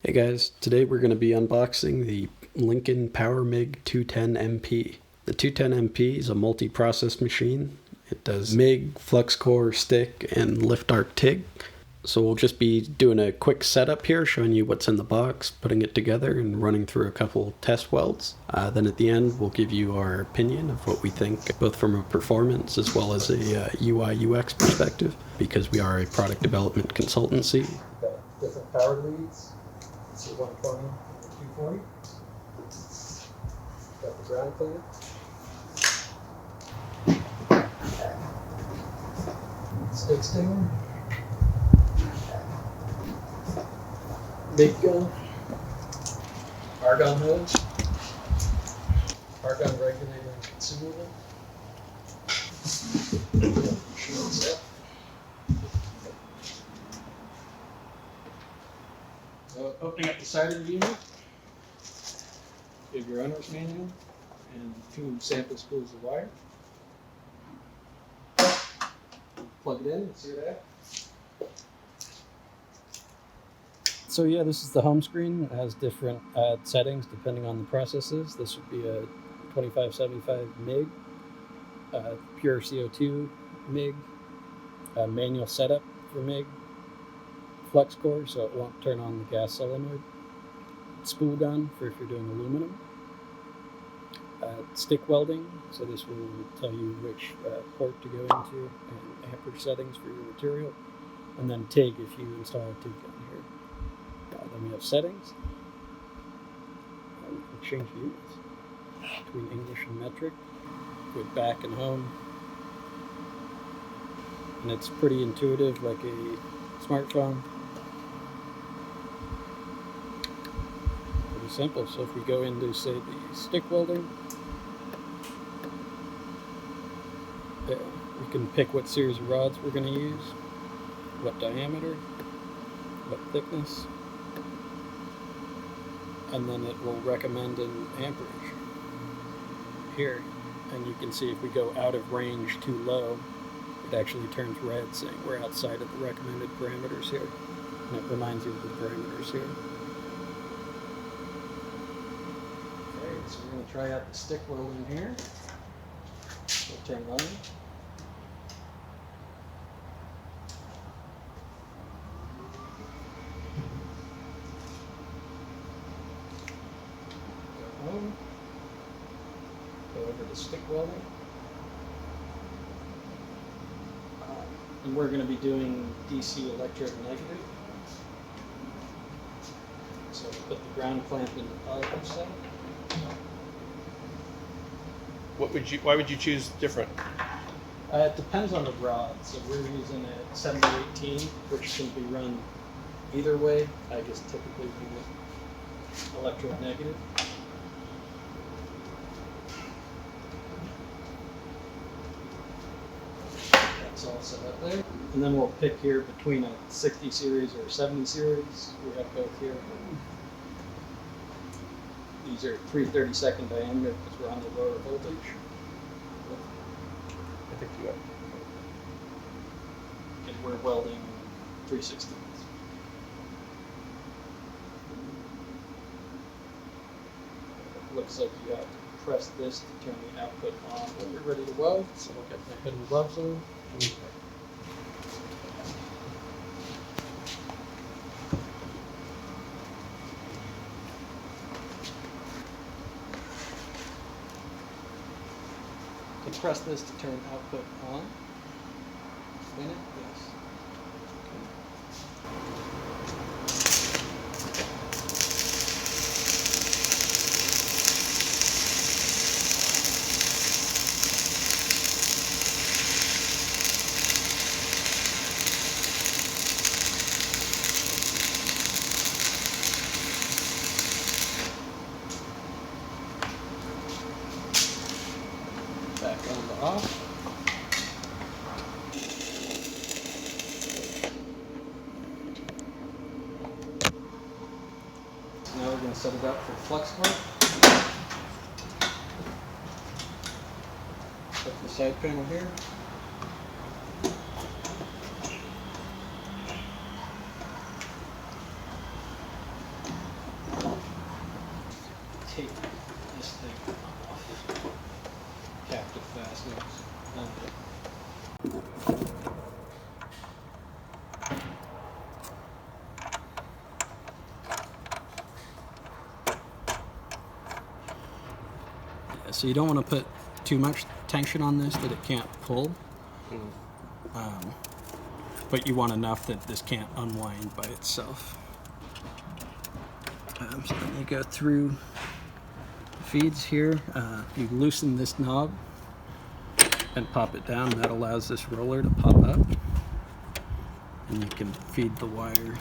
Hey guys, today we're going to be unboxing the Lincoln PowerMIG 210 MP. The 210 MP is a multi-process machine. It does MIG, Flux-cored stick, and lift arc TIG. So we'll just be doing a quick setup here, showing you what's in the box, putting it together, and running through a couple test welds. Then at the end, we'll give you our opinion of what we think, both from a performance as well as a UI UX perspective, because we are a product development consultancy. Got different power leads. See 120 and 240. Got the ground clamp. Stick stinger. Big gun. Argon hose. Argon regulator and consumable. Shield set. So opening up the side of the unit, you have your owner's manual and 2 sample spools of wire. Plug it in and see what happens. So yeah, this is the home screen. It has different settings depending on the processes. This would be a 2575 MIG, pure CO2 MIG, manual setup for MIG, Flux-cored, so it won't turn on the gas solenoid, spool gun for if you're doing aluminum, stick welding, so this will tell you which port to go into, and amperage settings for your material, and then TIG if you install a TIG gun here. Then we have settings. We can change units between English and metric, with back and home, and it's pretty intuitive, like a smartphone. Pretty simple. So if we go into, say, the stick welding, we can pick what series of rods we're going to use, what diameter, what thickness, and then it will recommend an amperage here. And you can see if we go out of range too low, it actually turns red, saying we're outside of the recommended parameters here. And it reminds you of the parameters here. Okay, so we're going to try out the stick welding here. We'll turn it on. Go home. Go over to stick welding. And we're going to be doing DC electric negative. So put the ground clamp in the positive side. Why would you choose different? It depends on the rod. So we're using a 7-18, which can be run either way. I guess typically we would electric negative. That's all set up there. And then we'll pick here between a 60 series or a 70 series. We have both here. These are 3/32 diameter because we're on the lower voltage. I think you have. And we're welding 3/16. Looks like you have to press this to turn the output on when you're ready to weld. So we'll get my hood and gloves on. To press this to turn output on. Spin it, yes. Back on to off. So now we're going to set it up for Flux-cored. Set the side panel here. take this thing off. Captive fasteners. So you don't want to put too much tension on this that it can't pull, but you want enough that this can't unwind by itself. So then you go through the feeds here, you loosen this knob and pop it down. That allows this roller to pop up, and you can feed the wire,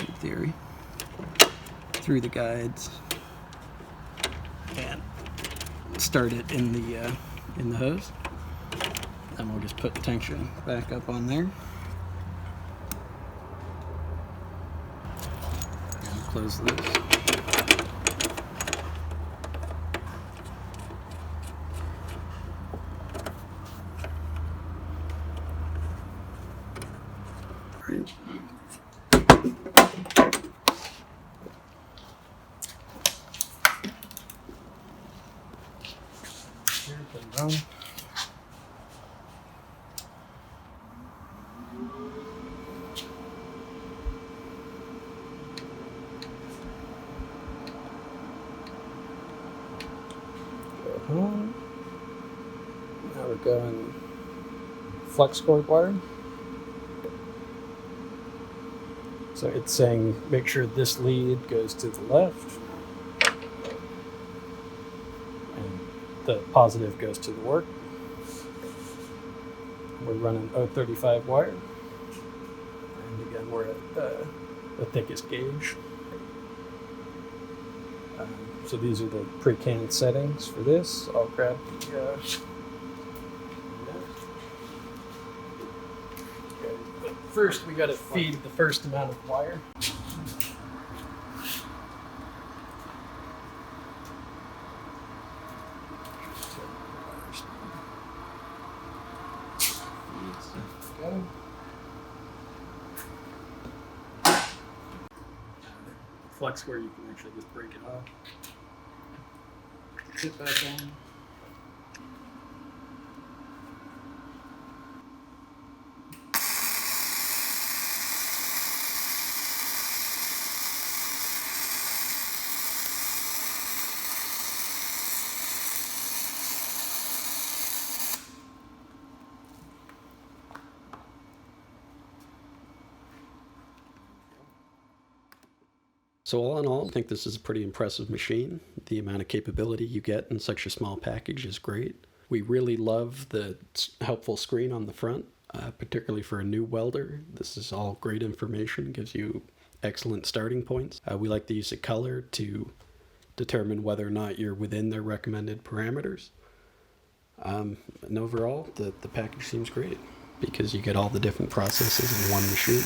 in theory, through the guides and start it in the hose. Then we'll just put tension back up on there and close this. Right. Down. Go home. Now we're going Flux-cored wire. So it's saying make sure this lead goes to the left and the positive goes to the work. We're running 035 wire, and again we're at the thickest gauge. So these are the pre-canned settings for this. I'll grab the okay, but first we got to feed the first amount of wire. Flux where you can actually just break it off. Sit back on. So all in all, I think this is a pretty impressive machine. The amount of capability you get in such a small package is great. We really love the helpful screen on the front, particularly for a new welder. This is all great information, gives you excellent starting points. We like the use of color to determine whether or not you're within their recommended parameters. And overall, the package seems great because you get all the different processes in one machine.